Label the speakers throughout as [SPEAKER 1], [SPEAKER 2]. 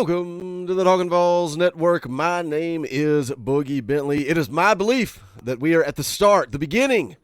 [SPEAKER 1] Welcome to the Talkin VAWLS Network. My name is Boogie Bentley. It is my belief that we are at the start, the beginning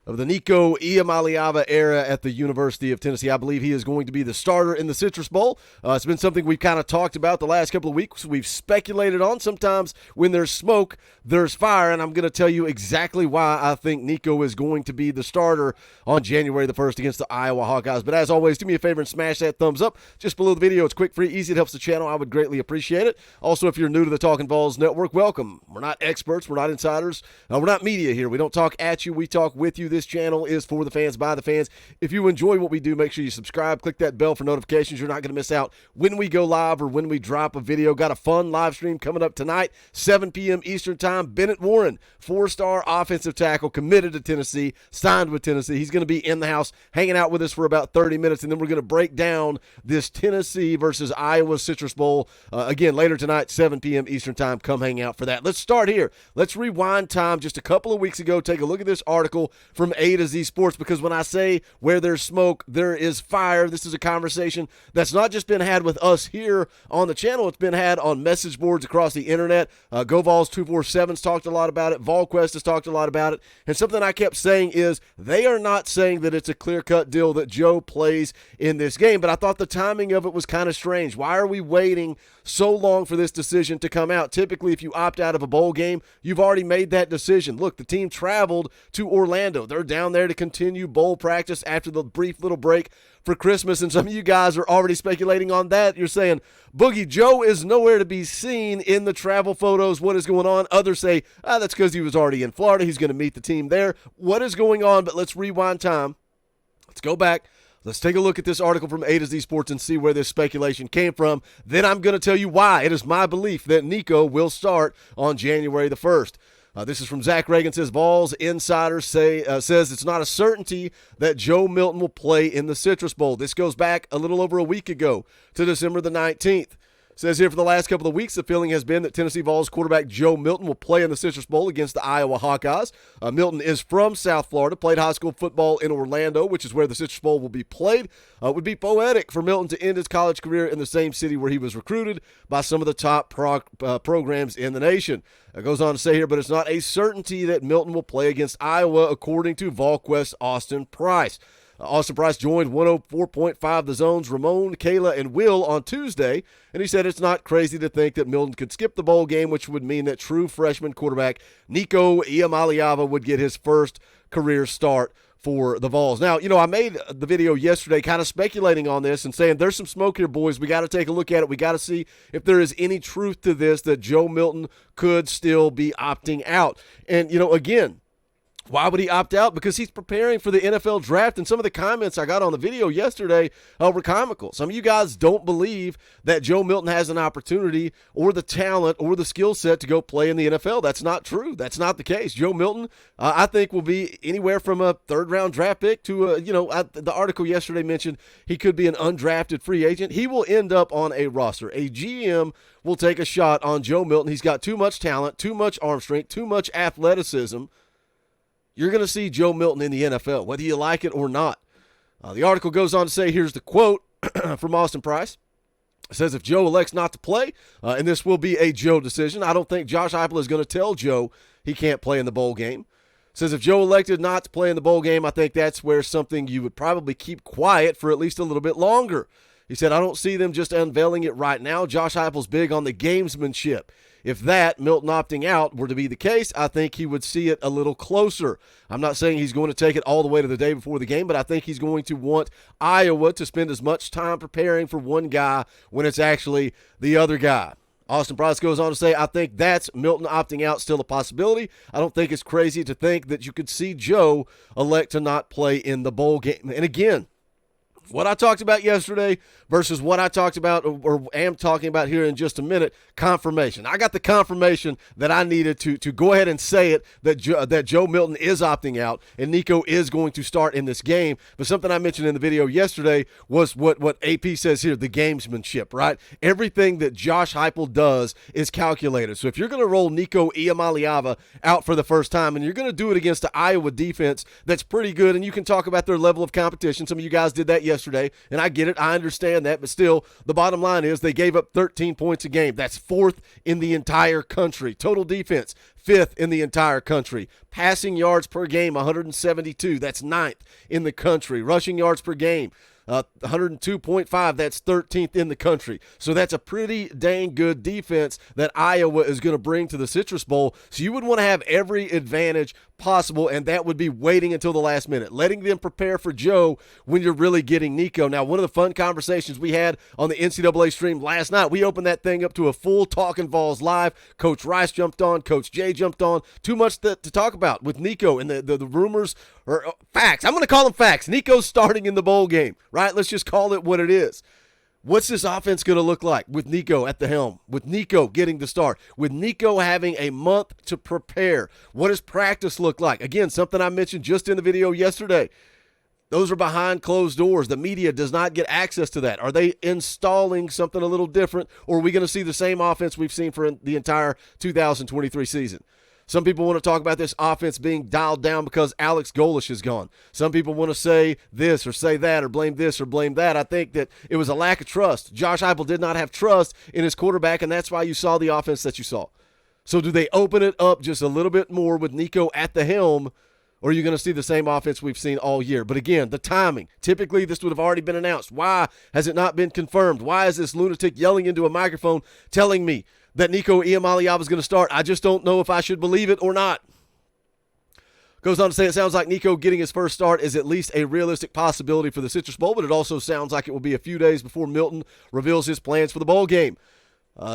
[SPEAKER 1] of the Nico era at the University of Tennessee. I believe he is going to be the starter in the Citrus Bowl. It's been something we've kind of talked about the last couple of weeks. We've speculated on. Sometimes when there's smoke, there's fire, and I'm going to tell you exactly why I think Nico is going to be the starter on January the 1st against the Iowa Hawkeyes. But as always, do me a favor and smash that thumbs up just below the video. It's quick, free, easy. It helps the channel. I would greatly appreciate it. Also, if you're new to the Talkin VAWLS Network, welcome. We're not experts. We're not insiders. We're not media here. We don't talk at you. We talk with you. This channel is for the fans, by the fans. If you enjoy what we do, make sure you subscribe. Click that bell for notifications. You're not going to miss out when we go live or when we drop a video. Got a fun live stream coming up tonight, 7 p.m. Eastern time. Bennett Warren, 4-star offensive tackle, committed to Tennessee, signed with Tennessee. He's going to be in the house hanging out with us for about 30 minutes, and then we're going to break down this Tennessee versus Iowa Citrus Bowl again later tonight, 7 p.m. Eastern time. Come hang out for that. Let's start here. Let's rewind time just a couple of weeks ago. Take a look at this article from A to Z Sports, because when I say where there's smoke, there is fire. This is a conversation that's not just been had with us here on the channel. It's been had on message boards across the internet. Go Vols 247's talked a lot about it. VolQuest has talked a lot about it. And something I kept saying is they are not saying that it's a clear-cut deal that Joe plays in this game, but I thought the timing of it was kind of strange. Why are we waiting so long for this decision to come out? Typically, if you opt out of a bowl game, you've already made that decision. Look, the team traveled to Orlando. They're down there to continue bowl practice after the brief little break for Christmas, and some of you guys are already speculating on that. You're saying, Boogie, Joe is nowhere to be seen in the travel photos. What is going on? Others say, that's because he was already in Florida. He's going to meet the team there. What is going on? But let's rewind time. Let's go back. Let's take a look at this article from A to Z Sports and see where this speculation came from. Then I'm going to tell you why. It is my belief that Nico will start on January the 1st. This is from Zach Reagan. Says Vols insiders says it's not a certainty that Joe Milton will play in the Citrus Bowl. This goes back a little over a week ago to December the 19th. Says here, for the last couple of weeks, the feeling has been that Tennessee Vols quarterback Joe Milton will play in the Citrus Bowl against the Iowa Hawkeyes. Milton is from South Florida, played high school football in Orlando, which is where the Citrus Bowl will be played. It would be poetic for Milton to end his college career in the same city where he was recruited by some of the top programs in the nation. It goes on to say here, but it's not a certainty that Milton will play against Iowa, according to VolQuest Austin Price. Austin Price joined 104.5 The Zone's Ramon, Kayla, and Will on Tuesday, and he said it's not crazy to think that Milton could skip the bowl game, which would mean that true freshman quarterback Nico would get his first career start for the Vols. Now, I made the video yesterday kind of speculating on this and saying there's some smoke here, boys. We got to take a look at it. We got to see if there is any truth to this, that Joe Milton could still be opting out. And, again, why would he opt out? Because he's preparing for the NFL draft, and some of the comments I got on the video yesterday were comical. Some of you guys don't believe that Joe Milton has an opportunity or the talent or the skill set to go play in the NFL. That's not true. That's not the case. Joe Milton, I think, will be anywhere from a third-round draft pick to, the article yesterday mentioned he could be an undrafted free agent. He will end up on a roster. A GM will take a shot on Joe Milton. He's got too much talent, too much arm strength, too much athleticism. You're going to see Joe Milton in the NFL, whether you like it or not. The article goes on to say, here's the quote from Austin Price. It says, if Joe elects not to play, and this will be a Joe decision, I don't think Josh Heupel is going to tell Joe he can't play in the bowl game. It says, if Joe elected not to play in the bowl game, I think that's where something you would probably keep quiet for at least a little bit longer. He said, I don't see them just unveiling it right now. Josh Heupel's big on the gamesmanship. If that, Milton opting out, were to be the case, I think he would see it a little closer. I'm not saying he's going to take it all the way to the day before the game, but I think he's going to want Iowa to spend as much time preparing for one guy when it's actually the other guy. Austin Price goes on to say, I think that's Milton opting out still a possibility. I don't think it's crazy to think that you could see Joe elect to not play in the bowl game. And again, what I talked about yesterday versus what I talked about or am talking about here in just a minute, confirmation. I got the confirmation that I needed to go ahead and say it, that Joe Milton is opting out and Nico is going to start in this game. But something I mentioned in the video yesterday was what AP says here, the gamesmanship, right? Everything that Josh Heupel does is calculated. So if you're going to roll Nico out for the first time and you're going to do it against the Iowa defense that's pretty good, and you can talk about their level of competition. Some of you guys did that yesterday. yesterday, and I get it. I understand that. But still, the bottom line is they gave up 13 points a game. That's 4th in the entire country. Total defense, 5th in the entire country. Passing yards per game, 172. That's 9th in the country. Rushing yards per game, 102.5. That's 13th in the country. So that's a pretty dang good defense that Iowa is going to bring to the Citrus Bowl. So you would want to have every advantage possible, and that would be waiting until the last minute, letting them prepare for Joe when you're really getting Nico. Now, one of the fun conversations we had on the NCAA stream last night, we opened that thing up to a full Talkin VAWLS live. Coach Rice jumped on, Coach Jay jumped on. Too much to talk about with Nico and the rumors, or facts. I'm going to call them facts. Nico's starting in the bowl game, right? Let's just call it what it is. What's this offense going to look like with Nico at the helm, with Nico getting the start, with Nico having a month to prepare? What does practice look like? Again, something I mentioned just in the video yesterday. Those are behind closed doors. The media does not get access to that. Are they installing something a little different, or are we going to see the same offense we've seen for the entire 2023 season? Some people want to talk about this offense being dialed down because Alex Golish is gone. Some people want to say this or say that or blame this or blame that. I think that it was a lack of trust. Josh Heupel did not have trust in his quarterback, and that's why you saw the offense that you saw. So do they open it up just a little bit more with Nico at the helm, or are you going to see the same offense we've seen all year? But again, the timing. Typically, this would have already been announced. Why has it not been confirmed? Why is this lunatic yelling into a microphone telling me that Nico Iamaleava is going to start? I just don't know if I should believe it or not. Goes on to say it sounds like Nico getting his first start is at least a realistic possibility for the Citrus Bowl, but it also sounds like it will be a few days before Milton reveals his plans for the bowl game.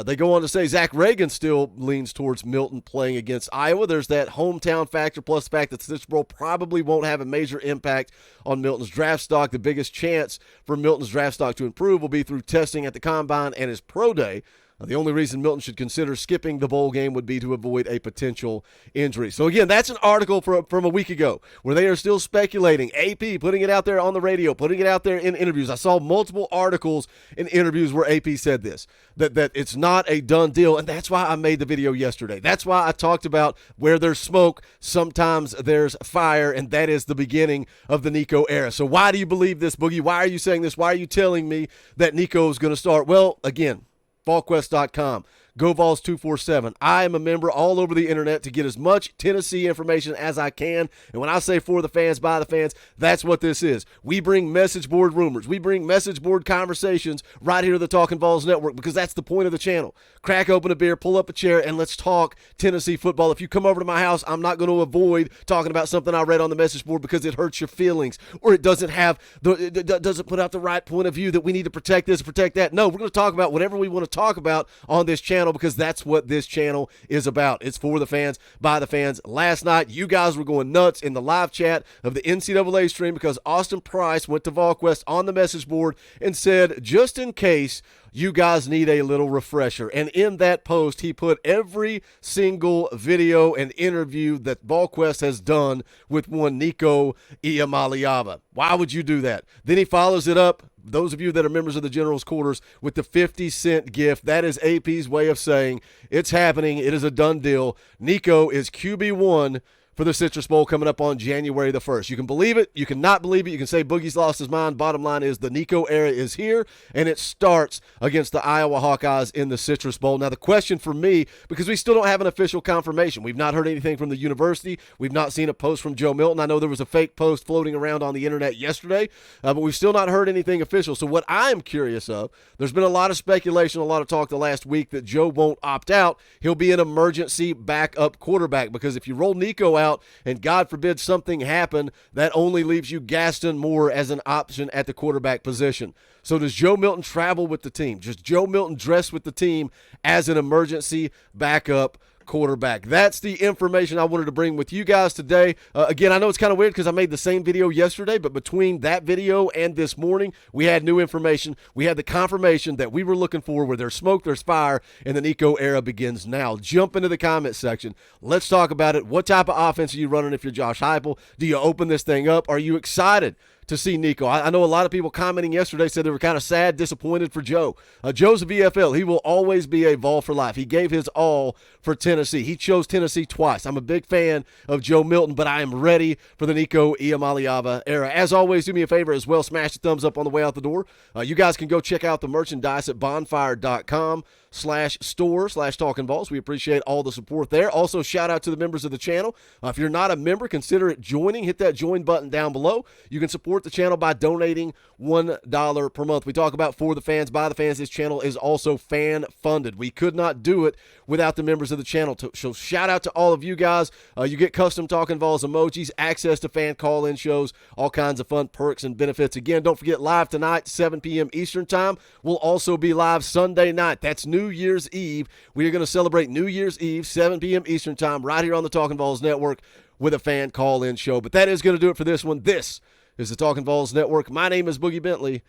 [SPEAKER 1] They go on to say Zach Reagan still leans towards Milton playing against Iowa. There's that hometown factor, plus the fact that the Citrus Bowl probably won't have a major impact on Milton's draft stock. The biggest chance for Milton's draft stock to improve will be through testing at the Combine and his pro day. The only reason Milton should consider skipping the bowl game would be to avoid a potential injury. So, again, that's an article from a week ago where they are still speculating. AP putting it out there on the radio, putting it out there in interviews. I saw multiple articles in interviews where AP said this, that it's not a done deal, and that's why I made the video yesterday. That's why I talked about where there's smoke, sometimes there's fire, and that is the beginning of the Nico era. So why do you believe this, Boogie? Why are you saying this? Why are you telling me that Nico is going to start? Well, again, VolQuest.com. Go Vols 247. I am a member all over the internet to get as much Tennessee information as I can. And when I say for the fans, by the fans, that's what this is. We bring message board rumors. We bring message board conversations right here to the Talkin VAWLS Network because that's the point of the channel. Crack open a beer, pull up a chair, and let's talk Tennessee football. If you come over to my house, I'm not going to avoid talking about something I read on the message board because it hurts your feelings or it doesn't put out the right point of view that we need to protect this, protect that. No, we're going to talk about whatever we want to talk about on this channel, because that's what this channel is about. It's for the fans, by the fans. Last night, you guys were going nuts in the live chat of the NCAA stream because Austin Price went to VolQuest on the message board and said, just in case you guys need a little refresher. And in that post, he put every single video and interview that VolQuest has done with one Nico Iamaleava. Why would you do that? Then he follows it up, those of you that are members of the General's Quarters, with the 50-cent gift. That is AP's way of saying it's happening. It is a done deal. Nico is QB1 for the Citrus Bowl coming up on January the 1st. You can believe it. You cannot believe it. You can say Boogie's lost his mind. Bottom line is the Nico era is here, and it starts against the Iowa Hawkeyes in the Citrus Bowl. Now, the question for me, because we still don't have an official confirmation. We've not heard anything from the university. We've not seen a post from Joe Milton. I know there was a fake post floating around on the internet yesterday, but we've still not heard anything official. So what I'm curious of, there's been a lot of speculation, a lot of talk the last week that Joe won't opt out. He'll be an emergency backup quarterback, because if you roll Nico out, and God forbid something happen, that only leaves you Gaston Moore as an option at the quarterback position. So does Joe Milton travel with the team? Does Joe Milton dress with the team as an emergency backup quarterback? That's the information I wanted to bring with you guys today. Again, I know it's kind of weird because I made the same video yesterday, but between that video and this morning, we had new information. We had the confirmation that we were looking for, where there's smoke, there's fire, and the Nico era begins now. Jump into the comment section. Let's talk about it. What type of offense are you running if you're Josh Heupel? Do you open this thing up? Are you excited to see Nico. I know a lot of people commenting yesterday said they were kind of sad, disappointed for Joe. Joe's a VFL. He will always be a Vol for life. He gave his all for Tennessee. He chose Tennessee twice. I'm a big fan of Joe Milton, but I am ready for the Nico Iamaleava era. As always, do me a favor as well. Smash the thumbs up on the way out the door. You guys can go check out the merchandise at bonfire.com/store/Talkin VAWLS. We appreciate all the support there. Also, shout out to the members of the channel. If you're not a member, consider it joining. Hit that join button down below. You can support the channel by donating $1 per month. We talk about for the fans, by the fans. This channel is also fan funded. We could not do it without the members of the channel. So shout out to all of you guys. You get custom Talkin VAWLS emojis, access to fan call-in shows, all kinds of fun perks and benefits. Again, don't forget, live tonight, 7 p.m. Eastern time. We'll also be live Sunday night. That's New Year's Eve. We are going to celebrate New Year's Eve, 7 p.m. Eastern time, right here on the Talkin VAWLS Network with a fan call-in show. But that is going to do it for this one. This is the Talkin VAWLS Network. My name is Boogie Bentley.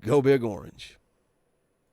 [SPEAKER 1] Go Big Orange.